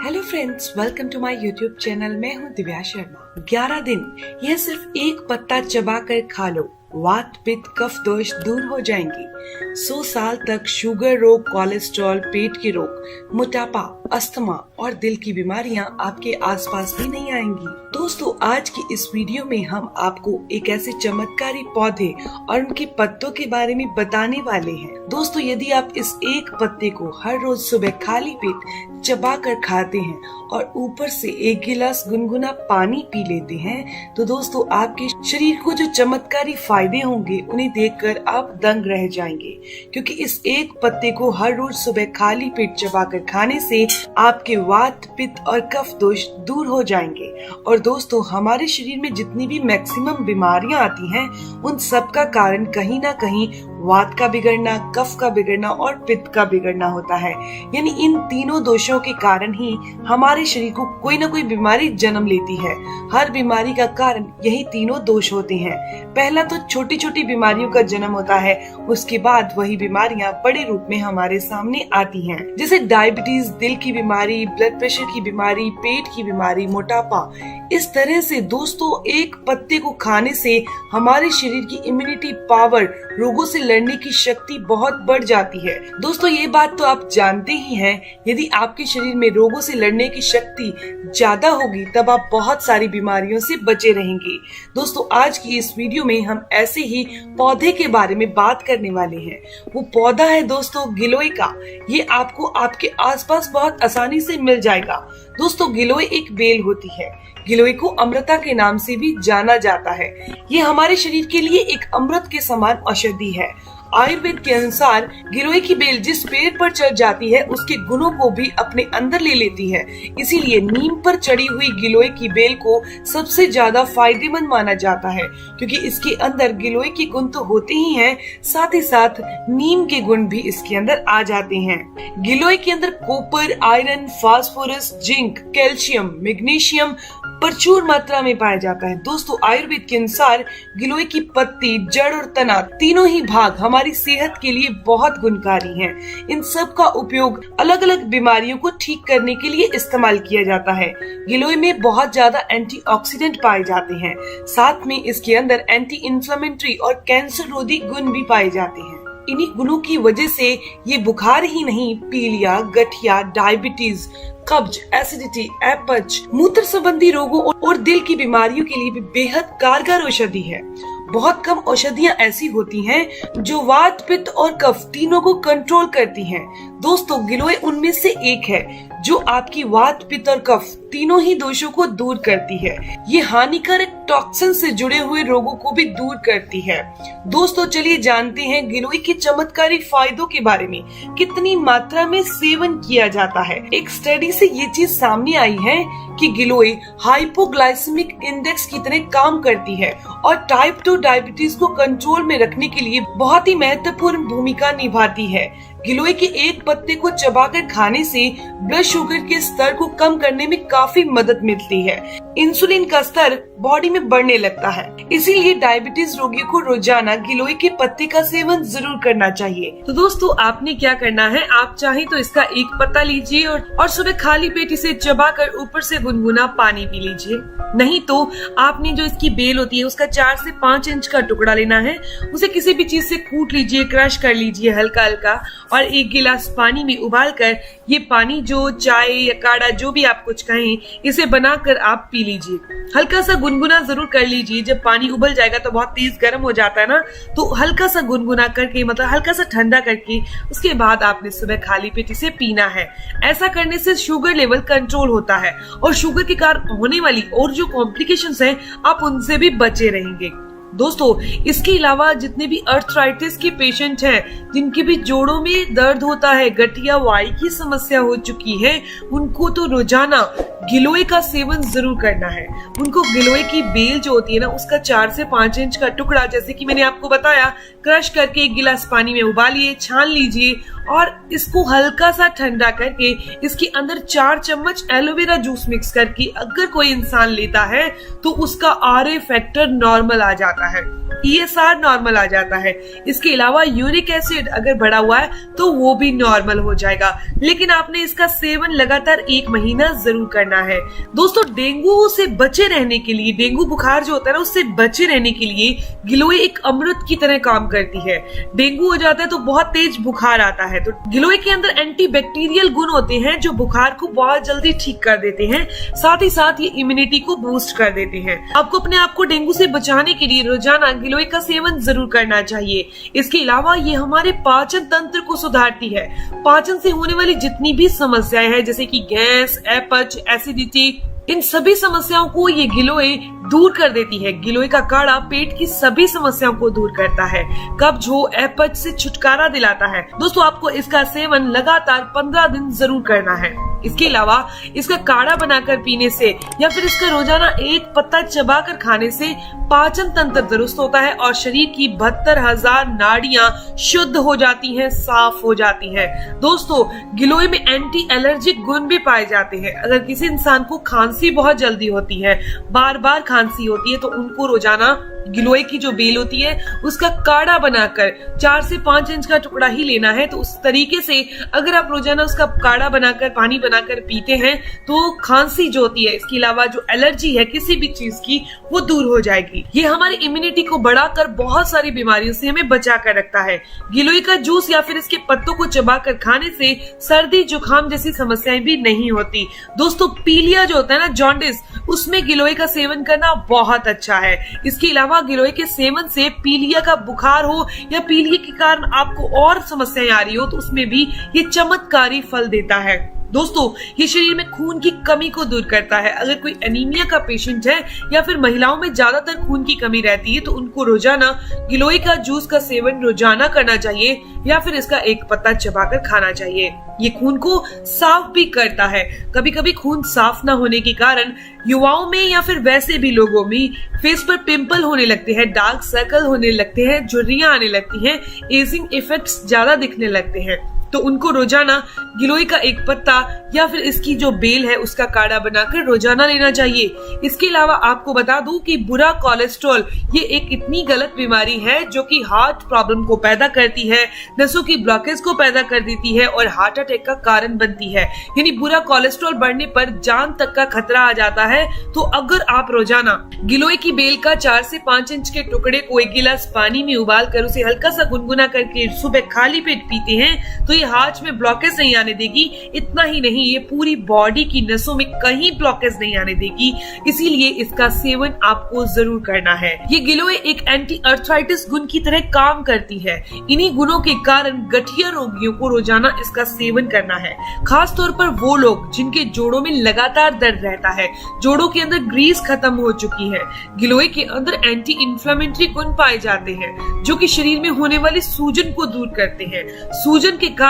Hello friends, welcome to my YouTube channel. मैं हूं दिव्या शर्मा। 11 दिन यह सिर्फ एक पत्ता चबाकर खा लो, वात पित्त कफ दोष दूर हो जाएंगे। 100 साल तक शुगर रोग, कोलेस्ट्रॉल, पेट के रोग, मोटापा, अस्थमा और दिल की बीमारियां आपके आसपास भी नहीं आएंगी। दोस्तों, आज की इस वीडियो में हम आपको एक ऐसे चमत्कारी पौधे और उनके पत्तों के बारे में बताने वाले हैं। दोस्तों, यदि आप इस एक पत्ते को हर रोज सुबह खाली पेट चबा कर खाते हैं और ऊपर से 1 गिलास गुनगुना पानी पी लेते हैं, तो दोस्तों आपके शरीर को जो चमत्कारी फायदे होंगे उन्हें देखकर आप दंग रह जाएंगे। क्योंकि इस एक पत्ते को हर रोज सुबह खाली पेट चबाकर खाने से आपके वात, पित्त और कफ दोष दूर हो जाएंगे। और दोस्तों, हमारे शरीर में जितनी भी मैक्सिमम बीमारियां आती हैं, उन सब का कारण कहीं ना कहीं वात का बिगड़ना, कफ का बिगड़ना और पित्त का बिगड़ना होता है। यानी इन तीनों दोषों के कारण ही हमारे शरीर को कोई ना कोई बीमारी जन्म लेती है। हर बीमारी का कारण यही तीनों दोष होते हैं। पहला तो छोटी छोटी बीमारियों का जन्म होता है, उसके बाद वही बीमारियां बड़े रूप में हमारे सामने आती हैं, जैसे डायबिटीज, दिल की बीमारी, ब्लड प्रेशर की बीमारी, पेट की बीमारी, मोटापा। इस तरह से दोस्तों एक पत्ते को खाने से हमारे शरीर की इम्यूनिटी पावर, रोगों से लड़ने की शक्ति बहुत बढ़ जाती है। दोस्तों, ये बात तो आप जानते ही हैं, यदि आपके शरीर में रोगों से लड़ने की शक्ति ज्यादा होगी तब आप बहुत सारी बीमारियों से बचे रहेंगे। दोस्तों, आज की इस वीडियो में हम ऐसे ही पौधे के बारे में बात करने वाले हैं। वो पौधा है दोस्तों गिलोय का। ये आपको आपके आसपास बहुत आसानी से मिल जाएगा। दोस्तों, गिलोय एक बेल होती है। गिलोय को अमृता के नाम से भी जाना जाता है। ये हमारे शरीर के लिए एक अमृत के समान औषधि है। आयुर्वेद के अनुसार गिलोय की बेल जिस पेड़ पर चढ़ जाती है, उसके गुणों को भी अपने अंदर ले लेती है। इसीलिए नीम पर चढ़ी हुई गिलोय की बेल को सबसे ज्यादा फायदेमंद माना जाता है, क्योंकि इसके अंदर गिलोय के गुण तो होते ही हैं, साथ ही साथ नीम के गुण भी इसके अंदर आ जाते हैं। गिलोय के अंदर copper, iron, phosphorus, zinc, calcium, magnesium प्रचुर मात्रा में पाया जाता है। दोस्तों, आयुर्वेद के अनुसार गिलोय की पत्ती, जड़ और तना तीनों ही भाग हमारी सेहत के लिए बहुत गुणकारी हैं। इन सब का उपयोग अलग अलग बीमारियों को ठीक करने के लिए इस्तेमाल किया जाता है। गिलोय में बहुत ज्यादा एंटीऑक्सीडेंट पाए जाते हैं। साथ में इसके अंदर एंटी इंफ्लेमेटरी और कैंसर रोधी गुण भी पाए जाते हैं। इन्हीं गुणों की वजह से ये बुखार ही नहीं, पीलिया, गठिया, डायबिटीज, कब्ज, एसिडिटी, अपच, मूत्र संबंधी रोगों और दिल की बीमारियों के लिए भी बेहद कारगर औषधि है। बहुत कम औषधियां ऐसी होती हैं जो वात, पित्त और कफ तीनों को कंट्रोल करती हैं। दोस्तों, गिलोय उनमें से एक है जो आपकी वात, पित्त और कफ तीनों ही दोषों को दूर करती है। ये हानिकारक टॉक्सिन से जुड़े हुए रोगों को भी दूर करती है। दोस्तों, चलिए जानते हैं गिलोय के चमत्कारी फायदों के बारे में। कितनी मात्रा में सेवन किया जाता है। एक स्टडी से ये चीज सामने आई है कि गिलोय हाइपोग्लाइसेमिक इंडेक्स की तरह काम करती है और टाइप 2 डायबिटीज को कंट्रोल में रखने के लिए बहुत ही महत्वपूर्ण भूमिका निभाती है। गिलोय के एक पत्ते को चबाकर खाने से ब्लड शुगर के स्तर को कम करने में काफी मदद मिलती है। इंसुलिन का स्तर बॉडी में बढ़ने लगता है। इसीलिए डायबिटीज रोगियों को रोजाना गिलोय के पत्ते का सेवन जरूर करना चाहिए। तो दोस्तों, आपने क्या करना है, आप चाहे तो इसका एक पत्ता लीजिए और सुबह खाली पेट इसे चबाकर ऊपर से गुनगुना पानी पी लीजिए। नहीं तो आपने जो इसकी बेल होती है उसका 4 से 5 इंच का टुकड़ा लेना है। उसे किसी भी चीज से कूट लीजिए, क्रश कर लीजिए हल्का हल्का, और 1 गिलास पानी में उबालकर ये पानी, जो चाय या काढ़ा जो भी आप कुछ कहें, इसे बनाकर आप पी लीजिए। हल्का सा गुनगुना जरूर कर लीजिए। जब पानी उबल जाएगा तो बहुत तेज गर्म हो जाता है ना, तो हल्का सा गुनगुना करके, मतलब हल्का सा ठंडा करके, उसके बाद आपने सुबह खाली पेट इसे पीना है। ऐसा करने से शुगर लेवल कंट्रोल होता है और शुगर के कारण होने वाली और जो कॉम्प्लिकेशंस हैं, आप उनसे भी बचे रहेंगे। दोस्तों, इसके अलावा जितने भी अर्थराइटिस के पेशेंट हैं, जिनके भी जोड़ों में दर्द होता है, गठिया वाई की समस्या हो चुकी है, उनको तो रोजाना गिलोय का सेवन जरूर करना है। उनको गिलोय की बेल जो होती है ना, उसका 4 से 5 इंच का टुकड़ा, जैसे कि मैंने आपको बताया, क्रश करके 1 गिलास पानी में उबालिए, छान लीजिए और इसको हल्का सा ठंडा करके इसके अंदर 4 चम्मच एलोवेरा जूस मिक्स करके अगर कोई इंसान लेता है तो उसका RA फैक्टर नॉर्मल आ जाता है। ESR नॉर्मल आ जाता है। इसके अलावा यूरिक एसिड अगर बढ़ा हुआ है तो वो भी नॉर्मल हो जाएगा, लेकिन आपने इसका सेवन लगातार 1 महीना जरूर करना है। दोस्तों, डेंगू से बचे रहने के लिए, डेंगू बुखार जो होता है ना, उससे बचे रहने के लिए गिलोय एक अमृत की तरह काम करती है। डेंगू हो जाता है तो बहुत तेज बुखार आता है, तो गिलोय के अंदर एंटीबैक्टीरियल गुण होते हैं जो बुखार को बहुत जल्दी ठीक कर देते हैं, साथ ही साथ ये इम्यूनिटी को बूस्ट कर देते हैं। आपको अपने आप को डेंगू से बचाने के लिए रोजाना गिलोय का सेवन जरूर करना चाहिए। इसके अलावा ये हमारे पाचन तंत्र को सुधारती है। पाचन से होने वाली जितनी भी समस्याएं हैं, जैसे कि गैस, अपच, एसिडिटी, इन सभी समस्याओं को ये गिलोय दूर कर देती है। गिलोय का काढ़ा पेट की सभी समस्याओं को दूर करता है, कब्ज हो, अपच से छुटकारा दिलाता है। दोस्तों, आपको इसका सेवन लगातार 15 दिन जरूर करना है। इसके अलावा इसका काढ़ा बनाकर पीने से या फिर इसका रोजाना एक पत्ता चबाकर खाने से पाचन तंत्र दुरुस्त होता है और शरीर की 72,000 नाड़ियां शुद्ध हो जाती हैं, साफ हो जाती हैं। दोस्तों, गिलोय में एंटी एलर्जिक गुण भी पाए जाते हैं। अगर किसी इंसान को खांसी बहुत जल्दी होती है, बार बार खांसी होती है, तो उनको रोजाना गिलोय की जो बेल होती है उसका काढ़ा बनाकर 4 से 5 इंच का टुकड़ा ही लेना है। तो उस तरीके से अगर आप रोजाना उसका काढ़ा बनाकर, पानी बनाकर पीते हैं तो खांसी जो होती है, इसके अलावा जो एलर्जी है किसी भी चीज की, वो दूर हो जाएगी। ये हमारी इम्यूनिटी को बढ़ाकर बहुत सारी बीमारियों से हमें बचा कर रखता है। गिलोय का जूस या फिर इसके पत्तों को चबाकर खाने से सर्दी जुकाम जैसी समस्याएं भी नहीं होती। दोस्तों, पीलिया जो होता है ना, जॉन्डिस, उसमें गिलोय का सेवन करना बहुत अच्छा है। इसके अलावा गिलोय के सेवन से पीलिया का बुखार हो या पीलिया के कारण आपको और समस्याएं आ रही हो, तो उसमें भी ये चमत्कारी फल देता है। दोस्तों, ये शरीर में खून की कमी को दूर करता है। अगर कोई एनीमिया का पेशेंट है या फिर महिलाओं में ज्यादातर खून की कमी रहती है, तो उनको रोजाना गिलोय का जूस का सेवन रोजाना करना चाहिए या फिर इसका एक पत्ता चबाकर खाना चाहिए। ये खून को साफ भी करता है। कभी कभी खून साफ न होने के कारण युवाओं में या फिर वैसे भी लोगों में फेस पर पिंपल होने लगते हैं, डार्क सर्कल होने लगते हैं, झुर्रियां आने लगती हैं, एजिंग इफेक्ट्स ज्यादा दिखने लगते हैं, तो उनको रोजाना गिलोय का एक पत्ता या फिर इसकी जो बेल है उसका काढ़ा बनाकर रोजाना लेना चाहिए। इसके अलावा आपको बता दूं कि बुरा कोलेस्ट्रॉल ये एक इतनी गलत बीमारी है जो कि हार्ट प्रॉब्लम को पैदा करती है, नसों की ब्लॉकेज को पैदा कर देती है और हार्ट अटैक का कारण बनती है। यानी बुरा कोलेस्ट्रॉल बढ़ने पर जान तक का खतरा आ जाता है। तो अगर आप रोजाना गिलोय की बेल का 4 से 5 इंच के टुकड़े को 1 गिलास पानी में उबाल कर उसे हल्का सा गुनगुना करके सुबह खाली पेट पीते हैं, तो हार्ट में ब्लॉकेज नहीं आने देगी। इतना ही नहीं, ये पूरी बॉडी की नसों में कहीं ब्लॉकेज नहीं आने देगी। इसीलिए इसका सेवन आपको जरूर करना है। ये गिलोय एक एंटी अर्थराइटिस गुण की तरह काम करती है। इन्हीं गुणों के कारण गठिया रोगियों को रोजाना इसका सेवन करना है। खास तौर पर वो लोग जिनके जोड़ों में लगातार दर्द रहता है, जोड़ों के अंदर ग्रीस खत्म हो चुकी है। गिलोय के अंदर एंटी इंफ्लेमेटरी गुण पाए जाते हैं जो कि शरीर में होने वाली सूजन को दूर करते हैं। सूजन के कारण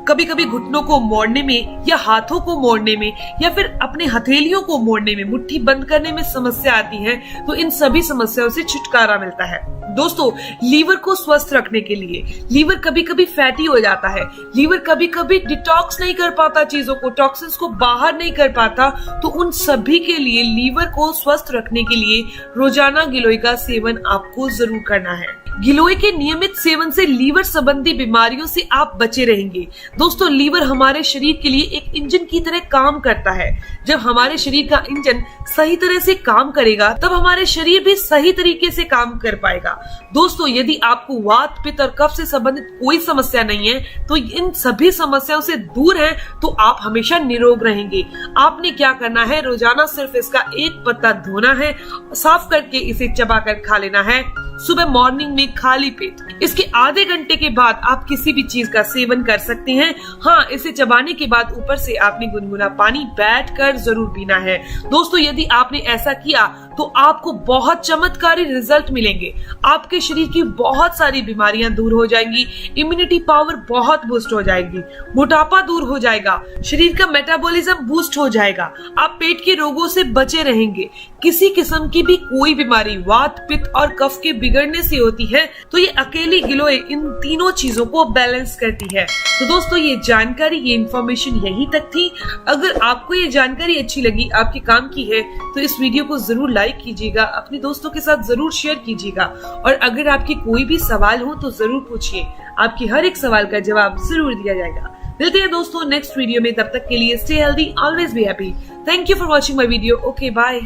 कभी कभी घुटनों को मोड़ने में या हाथों को मोड़ने में या फिर अपने हथेलियों को मोड़ने में, मुट्ठी बंद करने में समस्या आती है, तो इन सभी समस्याओं से छुटकारा मिलता है। दोस्तों, लीवर को स्वस्थ रखने के लिए, लीवर कभी कभी फैटी हो जाता है, लीवर कभी कभी डिटॉक्स नहीं कर पाता चीजों को, टॉक्सिन्स को बाहर नहीं कर पाता, तो उन सभी के लिए लीवर को स्वस्थ रखने के लिए रोजाना गिलोय का सेवन आपको जरूर करना है। गिलोय के नियमित सेवन से लीवर संबंधी बीमारियों से आप बचे रहेंगे। दोस्तों, लीवर हमारे शरीर के लिए एक इंजन की तरह काम करता है। जब हमारे शरीर का इंजन सही तरह से काम करेगा, तब हमारे शरीर भी सही तरीके से काम कर पाएगा। दोस्तों, यदि आपको वात, पित्त और कफ से संबंधित कोई समस्या नहीं है, तो इन सभी समस्याओं से दूर है, तो आप हमेशा निरोग रहेंगे। आपने क्या करना है, रोजाना सिर्फ इसका एक पत्ता धोना है, साफ करके इसे चबाकर खा लेना है सुबह मॉर्निंग में खाली पेट। इसके आधे घंटे के बाद आप किसी भी चीज का सेवन कर सकते हैं। हाँ, इसे चबाने के बाद ऊपर से आपने गुनगुना पानी बैठकर जरूर पीना है। दोस्तों, यदि आपने ऐसा किया तो आपको बहुत चमत्कारी रिजल्ट मिलेंगे। आपके शरीर की बहुत सारी बीमारियां दूर हो जाएंगी, इम्यूनिटी पावर बहुत बूस्ट हो जाएगी, मोटापा दूर हो जाएगा, शरीर का मेटाबॉलिज्म बूस्ट हो जाएगा, आप पेट के रोगों से बचे रहेंगे, किसी किस्म की भी कोई बीमारी वात, पित्त और कफ के बिगड़ने से होती है तो ये अकेली गिलोय इन तीनों चीजों को बैलेंस करती है। तो दोस्तों ये जानकारी, ये इन्फॉर्मेशन यहीं तक थी। अगर आपको ये जानकारी अच्छी लगी, आपके काम की है, तो इस वीडियो को जरूर लाइक कीजिएगा, अपने दोस्तों के साथ जरूर शेयर कीजिएगा और अगर आपके कोई भी सवाल हो तो जरूर पूछिए, आपके हर एक सवाल का जवाब जरूर दिया जाएगा। मिलते हैं दोस्तों नेक्स्ट वीडियो में, तब तक के लिए stay healthy, always be happy. Thank you for watching my video. Okay bye.